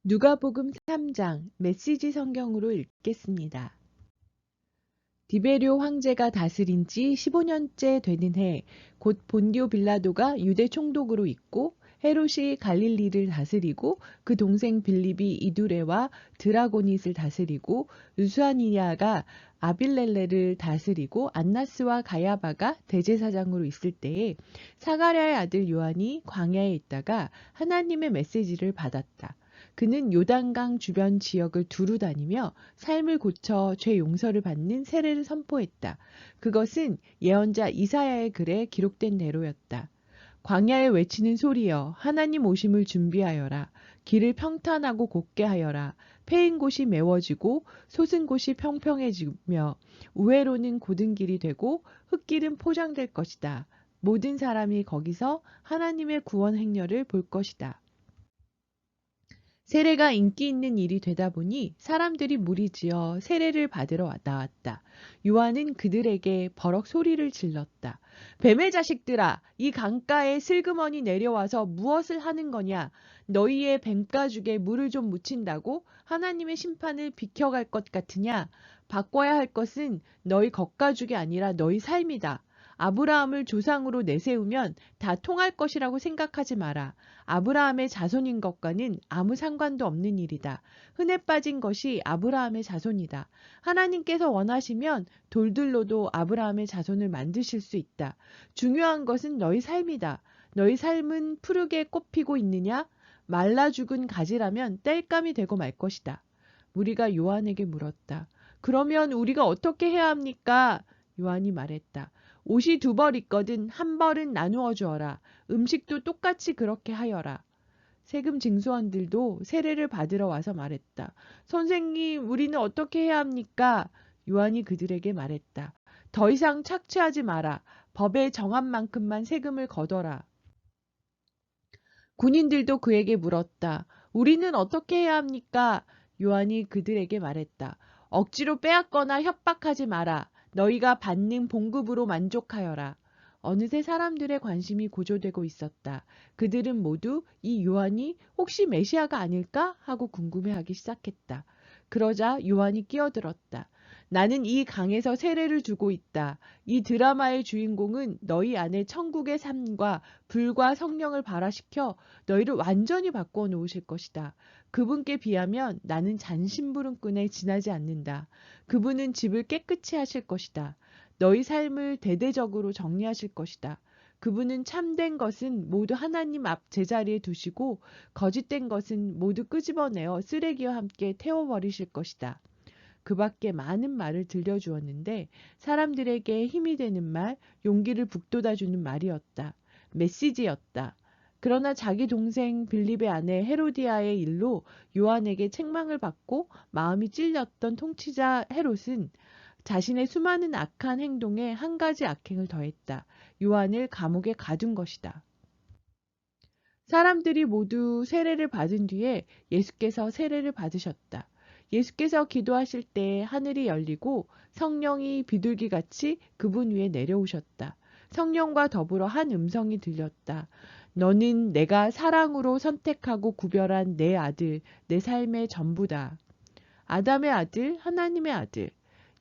누가복음 3장 메시지 성경으로 읽겠습니다. 디베료 황제가 다스린 지 15년째 되는 해, 곧 본디오 빌라도가 유대 총독으로 있고 헤롯이 갈릴리를 다스리고 그 동생 빌립이 이두레와 드라고닛을 다스리고 루수아니아가 아빌렐레를 다스리고 안나스와 가야바가 대제사장으로 있을 때에 사가랴의 아들 요한이 광야에 있다가 하나님의 메시지를 받았다. 그는 요단강 주변 지역을 두루 다니며 삶을 고쳐 죄 용서를 받는 세례를 선포했다. 그것은 예언자 이사야의 글에 기록된 대로였다. 광야에 외치는 소리여 하나님 오심을 준비하여라. 길을 평탄하고 곱게 하여라. 패인 곳이 메워지고 솟은 곳이 평평해지며 우회로는 곧은 길이 되고 흙길은 포장될 것이다. 모든 사람이 거기서 하나님의 구원 행렬을 볼 것이다. 세례가 인기 있는 일이 되다 보니 사람들이 무리지어 세례를 받으러 나왔다. 요한은 그들에게 버럭 소리를 질렀다. 뱀의 자식들아, 이 강가에 슬그머니 내려와서 무엇을 하는 거냐? 너희의 뱀가죽에 물을 좀 묻힌다고 하나님의 심판을 비켜갈 것 같으냐? 바꿔야 할 것은 너희 겉가죽이 아니라 너희 삶이다. 아브라함을 조상으로 내세우면 다 통할 것이라고 생각하지 마라. 아브라함의 자손인 것과는 아무 상관도 없는 일이다. 흔해 빠진 것이 아브라함의 자손이다. 하나님께서 원하시면 돌들로도 아브라함의 자손을 만드실 수 있다. 중요한 것은 너희 삶이다. 너희 삶은 푸르게 꽃피고 있느냐? 말라 죽은 가지라면 땔감이 되고 말 것이다. 무리가 요한에게 물었다. 그러면 우리가 어떻게 해야 합니까? 요한이 말했다. 옷이 2벌 있거든 한 벌은 나누어 주어라. 음식도 똑같이 그렇게 하여라. 세금 징수원들도 세례를 받으러 와서 말했다. 선생님, 우리는 어떻게 해야 합니까? 요한이 그들에게 말했다. 더 이상 착취하지 마라. 법에 정한 만큼만 세금을 걷어라. 군인들도 그에게 물었다. 우리는 어떻게 해야 합니까? 요한이 그들에게 말했다. 억지로 빼앗거나 협박하지 마라. 너희가 받는 봉급으로 만족하여라. 어느새 사람들의 관심이 고조되고 있었다. 그들은 모두 이 요한이 혹시 메시아가 아닐까 하고 궁금해하기 시작했다. 그러자 요한이 끼어들었다. 나는 이 강에서 세례를 주고 있다. 이 드라마의 주인공은 너희 안에 천국의 삶과 불과 성령을 발화시켜 너희를 완전히 바꾸어 놓으실 것이다. 그분께 비하면 나는 잔심부름꾼에 지나지 않는다. 그분은 집을 깨끗이 하실 것이다. 너희 삶을 대대적으로 정리하실 것이다. 그분은 참된 것은 모두 하나님 앞 제자리에 두시고 거짓된 것은 모두 끄집어내어 쓰레기와 함께 태워버리실 것이다. 그 밖에 많은 말을 들려주었는데 사람들에게 힘이 되는 말, 용기를 북돋아주는 말이었다. 메시지였다. 그러나 자기 동생 빌립의 아내 헤로디아의 일로 요한에게 책망을 받고 마음이 찔렸던 통치자 헤롯은 자신의 수많은 악한 행동에 한 가지 악행을 더했다. 요한을 감옥에 가둔 것이다. 사람들이 모두 세례를 받은 뒤에 예수께서 세례를 받으셨다. 예수께서 기도하실 때 하늘이 열리고 성령이 비둘기같이 그분 위에 내려오셨다. 성령과 더불어 한 음성이 들렸다. 너는 내가 사랑으로 선택하고 구별한 내 아들, 내 삶의 전부다. 아담의 아들, 하나님의 아들.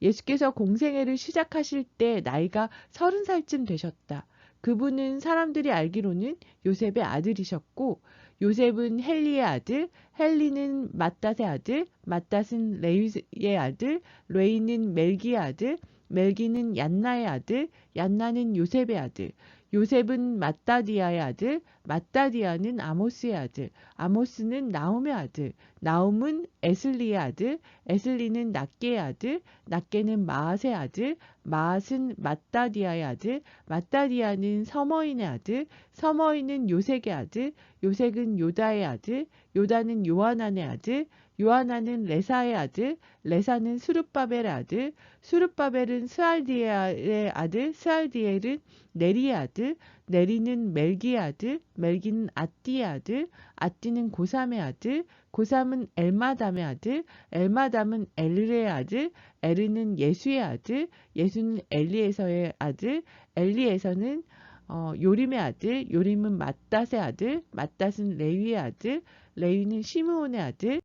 예수께서 공생애를 시작하실 때 나이가 30살쯤 되셨다. 그분은 사람들이 알기로는 요셉의 아들이셨고 요셉은 헬리의 아들, 헬리는 맏닷의 아들, 맏닷은 레위의 아들, 레위는 멜기의 아들, 멜기는 얀나의 아들, 얀나는 요셉의 아들, 요셉은 맏다디아의 아들, 맏다디아는 아모스의 아들, 아모스는 나움의 아들, 나움은 에슬리의 아들, 에슬리는 낫게의 아들, 낫게는 마앗의 아들, 마앗은 맏다디아의 아들, 맏다디아는 서머인의 아들, 서머인은 요색의 아들, 요색은 요다의 아들, 요다는 요하난의 아들, 요하난은 레사의 아들, 레사는 스룹바벨의 아들, 스룹바벨은 스알디엘의 아들, 스알디엘은 네리의 아들, 네리는 멜기의 아들, 멜기는 앗디의 아들, 앗디는 고삼의 아들, 고삼은 엘마담의 아들, 엘마담은 엘르의 아들, 에르는 예수의 아들, 예수는 엘리에서의 아들, 엘리에서는 요림의 아들, 요림은 맏닷의 아들, 맏닷은 레위의 아들, 레위는 시므온의 아들,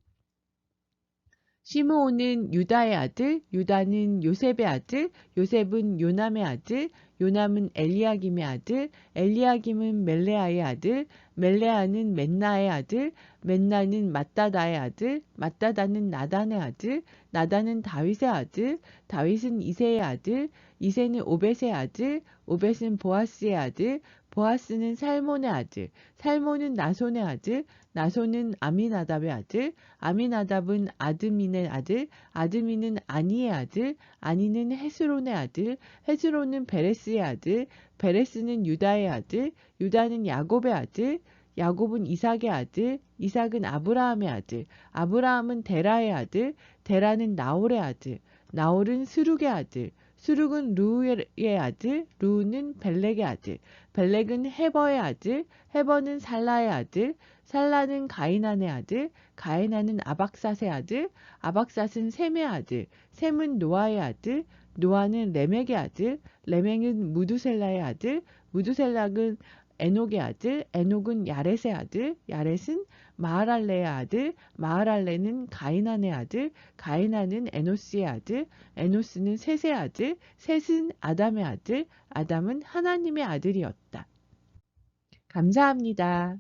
시므온은 유다의 아들, 유다는 요셉의 아들, 요셉은 요남의 아들, 요남은 엘리야김의 아들, 엘리야김은 멜레아의 아들, 멜레아는 맨나의 아들, 맨나는 맏다다의 아들, 맏다다는 나단의 아들, 나단은 다윗의 아들, 다윗은 이새의 아들, 이새는 오벳의 아들, 오벳은 보아스의 아들, 보아스는 살몬의 아들, 살몬은 나손의 아들, 나손은 아미나답의 아들, 아미나답은 아드민의 아들, 아드민은 아니의 아들, 아니는 헤스론의 아들, 헤스론은 베레스의 아들, 베레스는 유다의 아들, 유다는 야곱의 아들, 야곱은 이삭의 아들, 이삭은 아브라함의 아들, 아브라함은 데라의 아들, 데라는 나홀의 아들, 나홀은 스룩의 아들, 스룩은 루우의 아들, 루우는 벨렉의 아들, 벨렉은 헤버의 아들, 헤버는 살라의 아들, 살라는 가이난의 아들, 가이난은 아박삿의 아들, 아박삿은 셈의 아들, 셈은 노아의 아들, 노아는 레멕의 아들, 레멕은 무두셀라의 아들, 무두셀락은 에녹의 아들, 에녹은 야렛의 아들, 야렛은 마하랄레의 아들, 마하랄레는 가이난의 아들, 가이난은 에노스의 아들, 에노스는 셋의 아들, 셋은 아담의 아들, 아담은 하나님의 아들이었다. 감사합니다.